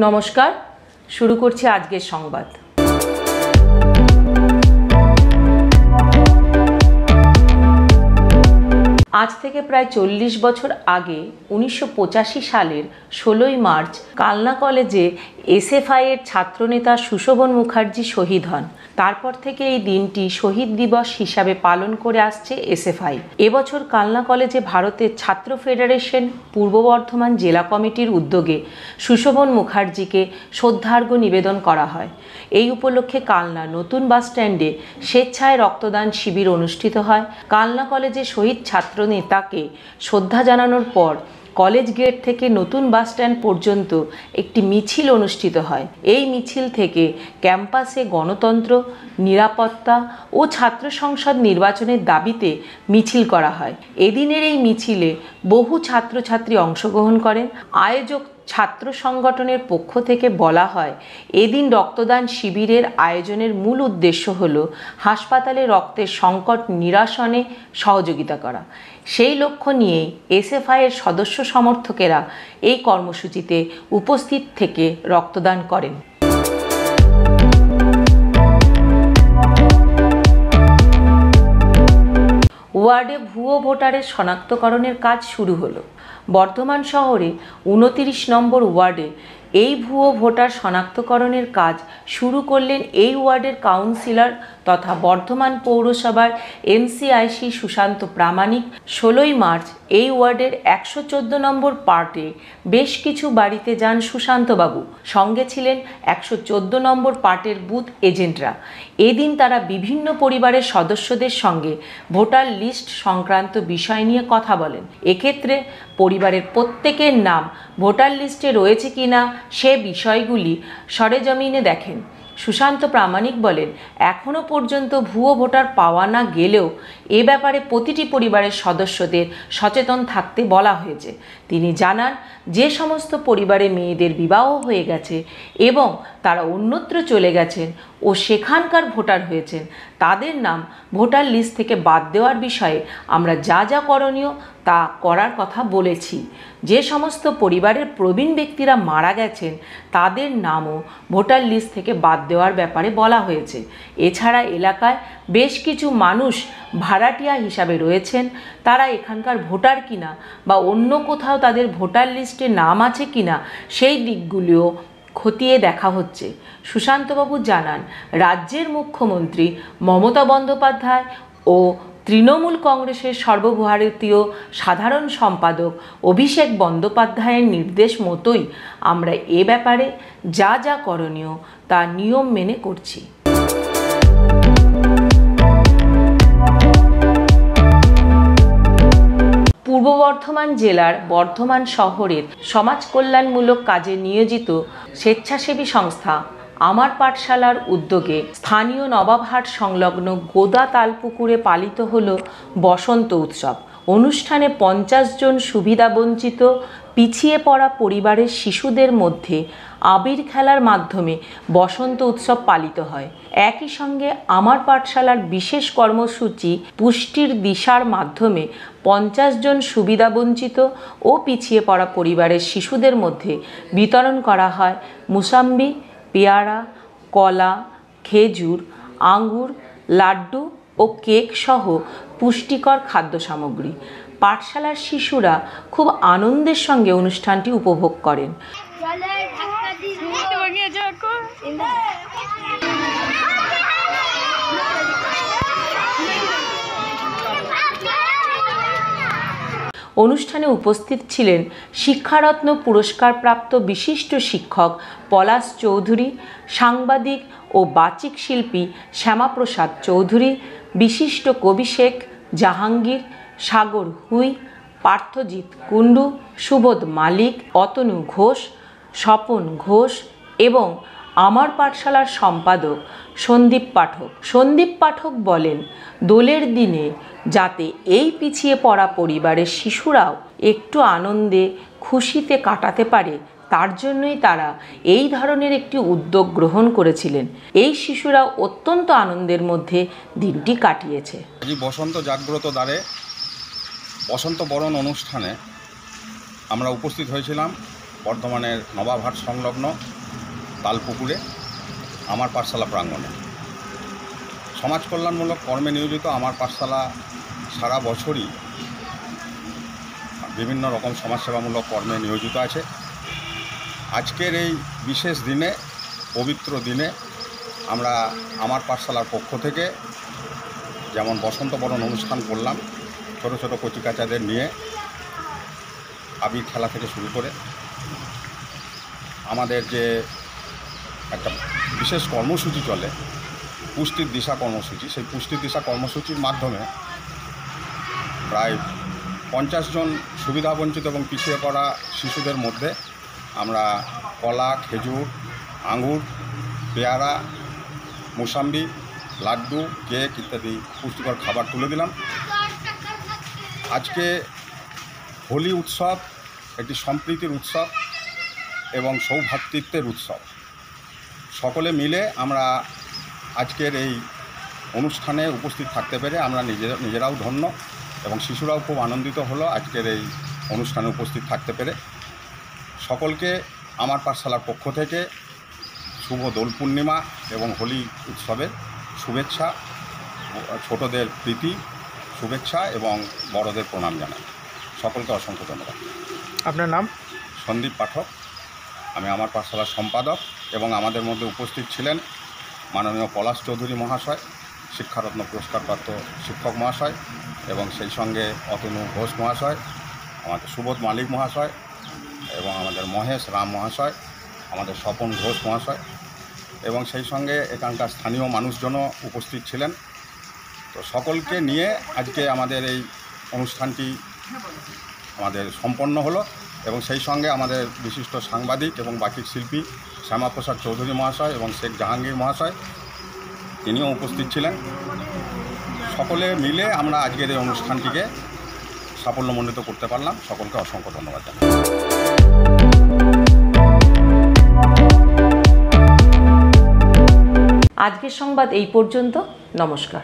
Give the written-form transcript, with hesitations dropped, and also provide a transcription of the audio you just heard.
নমস্কার, শুরু করছি আজকের সংবাদ। আজ থেকে প্রায় 40 বছর আগে 1985 সালের 16ই মার্চ কালনা কলেজে এসএফআই এর ছাত্রনেতা সুশোভন মুখার্জি শহীদ হন। তারপর থেকে এই দিনটি শহীদ দিবস হিসাবে পালন করে আসছে এসএফআই। এবছর কালনা কলেজে ভারতের ছাত্র ফেডারেশন পূর্ব বর্ধমান জেলা কমিটির উদ্যোগে সুশোভন মুখার্জিকে শ্রদ্ধার্ঘ্য নিবেদন করা হয়। এই উপলক্ষে কালনা নতুন বাস স্ট্যান্ডে স্বেচ্ছায় রক্তদান শিবির অনুষ্ঠিত হয়। কালনা কলেজে শহীদ ছাত্র নেতাকে শ্রদ্ধা জানানোর পর কলেজ গেট থেকে নতুন বাস স্ট্যান্ড পর্যন্ত একটি মিছিল অনুষ্ঠিত হয়। এই মিছিল থেকে ক্যাম্পাসে গণতন্ত্র, নিরাপত্তা ও ছাত্র সংসদ নির্বাচনের দাবিতে মিছিল করা হয়। এদিনের এই মিছিলে বহু ছাত্রছাত্রী অংশগ্রহণ করেন। আয়োজক ছাত্র সংগঠনের পক্ষ থেকে বলা হয়, এদিন রক্তদান শিবিরের আয়োজনের মূল উদ্দেশ্য হল হাসপাতালে রক্তের সংকট নিরসনে সহযোগিতা করা। সেই লক্ষ্য নিয়েই এসএফআই এর সদস্য সমর্থকেরা এই কর্মসূচিতে উপস্থিত থেকে রক্তদান করেন। ওয়ার্ডে ভুয়ো ভোটারের শনাক্তকরণের কাজ শুরু হলো। বর্ধমান শহরে 29 নম্বর ওয়ার্ডে এই ভুয়ো ভোটার শনাক্তকরণের কাজ শুরু করলেন এই ওয়ার্ডের কাউন্সিলর তথা বর্ধমান পৌরসভার এমসিআইসি সুশান্ত প্রামাণিক। 16ই মার্চ এই ওয়ার্ডের 114 নম্বর পার্টে বেশ কিছু বাড়িতে যান সুশান্তবাবু। সঙ্গে ছিলেন 114 নম্বর পার্টের বুথ এজেন্টরা। এদিন তারা বিভিন্ন পরিবারের সদস্যদের সঙ্গে ভোটার লিস্ট সংক্রান্ত বিষয় নিয়ে কথা বলেন। এক্ষেত্রে পরিবারের প্রত্যেকের নাম ভোটার লিস্টে রয়েছে কিনা সে বিষয়গুলি সরেজমিনে দেখেন। সুশান্ত প্রামাণিক বলেন, এখনও পর্যন্ত ভুয়ো ভোটার পাওয়া না গেলেও এ ব্যাপারে প্রতিটি পরিবারের সদস্যদের সচেতন থাকতে বলা হয়েছে। তিনি জানান, যে সমস্ত পরিবারে মেয়েদের বিবাহ হয়ে গেছে এবং তারা অন্যত্র চলে গেছেন ও সেখানকার ভোটার হয়েছেন, তাদের নাম ভোটার লিস্ট থেকে বাদ দেওয়ার বিষয়ে আমরা যা যা করণীয় তা করার কথা বলেছি। যে সমস্ত পরিবারের প্রবীণ ব্যক্তিরা মারা গেছেন তাদের নামও ভোটার লিস্ট থেকে বাদ দেওয়ার ব্যাপারে বলা হয়েছে। এছাড়া এলাকায় বেশ কিছু মানুষ ভাড়াটিয়া হিসাবে রয়েছেন, তারা এখানকার ভোটার কিনা বা অন্য কোথাও তাদের ভোটার লিস্টে নাম আছে কিনা সেই দিকগুলিও খতিয়ে দেখা হচ্ছে। সুশান্তবাবু জানান, রাজ্যের মুখ্যমন্ত্রী মমতা বন্দ্যোপাধ্যায় ও তৃণমূল কংগ্রেসের সর্বভারতীয় সাধারণ সম্পাদক অভিষেক বন্দ্যোপাধ্যায়ের নির্দেশ মতোই আমরা এ ব্যাপারে যা যা করণীয় তা নিয়ম মেনে করছি। পূর্ব বর্ধমান জেলার বর্ধমান শহরের সমাজ কল্যাণমূলক কাজে নিয়োজিত স্বেচ্ছাসেবী সংস্থা আমার পাঠশালার উদ্যোগে স্থানীয় নবাবহাট সংলগ্ন গোদা তালপুকুরে পালিত হল বসন্ত উৎসব। অনুষ্ঠানে 50 জন সুবিধাবঞ্চিত পিছিয়ে পড়া পরিবারের শিশুদের মধ্যে আবির খেলার মাধ্যমে বসন্ত উৎসব পালিত হয়। একই সঙ্গে আমার পাঠশালার বিশেষ কর্মসূচি পুষ্টির দিশার মাধ্যমে 50 জন সুবিধাবঞ্চিত ও পিছিয়ে পড়া পরিবারের শিশুদের মধ্যে বিতরণ করা হয় মুসাম্বি, পেয়ারা, কলা, খেজুর, আঙ্গুর, লাড্ডু ও কেক সহ পুষ্টিকর খাদ্য সামগ্রী। পাঠশালার শিশুরা খুব আনন্দের সঙ্গে অনুষ্ঠানটি উপভোগ করেন। অনুষ্ঠানে উপস্থিত ছিলেন শিক্ষারত্ন পুরস্কারপ্রাপ্ত বিশিষ্ট শিক্ষক পলাশ চৌধুরী, সাংবাদিক ও বাচিক শিল্পী শ্যামাপ্রসাদ চৌধুরী, বিশিষ্ট কবি শেখ জাহাঙ্গীর, সাগর হুই, পার্থজিৎ কুণ্ডু, সুবোধ মালিক, অতনু ঘোষ, স্বপন ঘোষ এবং আমার পাঠশালার সম্পাদক সন্দীপ পাঠক। সন্দীপ পাঠক বলেন, দোলের দিনে যাতে এই পিছিয়ে পড়া পরিবারের শিশুরাও একটু আনন্দে খুশিতে কাটাতে পারে তার জন্যই তারা এই ধরনের একটি উদ্যোগ গ্রহণ করেছিলেন। এই শিশুরা অত্যন্ত আনন্দের মধ্যে দিনটি কাটিয়েছে। বসন্ত জাগ্রত দ্বারে বসন্ত বরণ অনুষ্ঠানে আমরা উপস্থিত হয়েছিলাম বর্ধমানের নবাবহাট সংলগ্ন তালপুকুরে আমার পাঠশালা প্রাঙ্গণে। সমাজ কল্যাণমূলক কর্মে নিয়োজিত আমার পাঠশালা সারা বছরই বিভিন্ন রকম সমাজসেবামূলক কর্মে নিয়োজিত আছে। আজকের এই বিশেষ দিনে, পবিত্র দিনে, আমরা আমার পাঠশালার পক্ষ থেকে যেমন বসন্ত বরণ অনুষ্ঠান করলাম, ছোটো ছোটো কচিকাচাদের নিয়ে আবির খেলা থেকে শুরু করে আমাদের যে একটা বিশেষ কর্মসূচি চলে, পুষ্টির দিশা কর্মসূচি, সেই পুষ্টির দিশা কর্মসূচির মাধ্যমে প্রায় 50 জন সুবিধাবঞ্চিত এবং পিছিয়ে পড়া শিশুদের মধ্যে আমরা কলা, খেজুর, আঙুর, পেয়ারা, মোসাম্বি, লাড্ডু, কেক ইত্যাদি পুষ্টিকর খাবার তুলে দিলাম। আজকে হোলি উৎসব একটি সম্প্রীতির উৎসব এবং সৌভ্রাতৃত্বের উৎসব। সকলে মিলে আমরা আজকের এই অনুষ্ঠানে উপস্থিত থাকতে পেরে আমরা নিজেরাও ধন্য এবং শিশুরাও খুব আনন্দিত হলো আজকের এই অনুষ্ঠানে উপস্থিত থাকতে পেরে। সকলকে আমার পাঠশালার পক্ষ থেকে শুভ দোল পূর্ণিমা এবং হোলি উৎসবের শুভেচ্ছা, ছোটদের প্রীতি শুভেচ্ছা এবং বড়দের প্রণাম জানাই। সকলকে অসংখ্য ধন্যবাদ। আপনার নাম? সন্দীপ পাঠক, আমি আমার পাঠশালার সম্পাদক। এবং আমাদের মধ্যে উপস্থিত ছিলেন মাননীয় পলাশ চৌধুরী মহাশয়, শিক্ষারত্ন পুরস্কারপ্রাপ্ত শিক্ষক মহাশয়, এবং সেই সঙ্গে অতনু ঘোষ মহাশয়, আমাদের সুবোধ মালিক মহাশয়, এবং আমাদের মহেশ রাম মহাশয়, আমাদের স্বপন ঘোষ মহাশয়, এবং সেই সঙ্গে এখানকার স্থানীয় মানুষজনও উপস্থিত ছিলেন। তো সকলকে নিয়ে আজকে আমাদের এই অনুষ্ঠানটি আমাদের সম্পন্ন হলো। এবং সেই সঙ্গে আমাদের বিশিষ্ট সাংবাদিক এবং বাচিক শিল্পী শ্যামাপ্রসাদ চৌধুরী মহাশয় এবং শেখ জাহাঙ্গীর মহাশয়, তিনিও উপস্থিত ছিলেন। সকলে মিলে আমরা আজকের এই অনুষ্ঠানটিকে সাফল্যমণ্ডিত করতে পারলাম। সকলকে অসংখ্য ধন্যবাদ জানাই। আজকের সংবাদ এই পর্যন্ত। নমস্কার।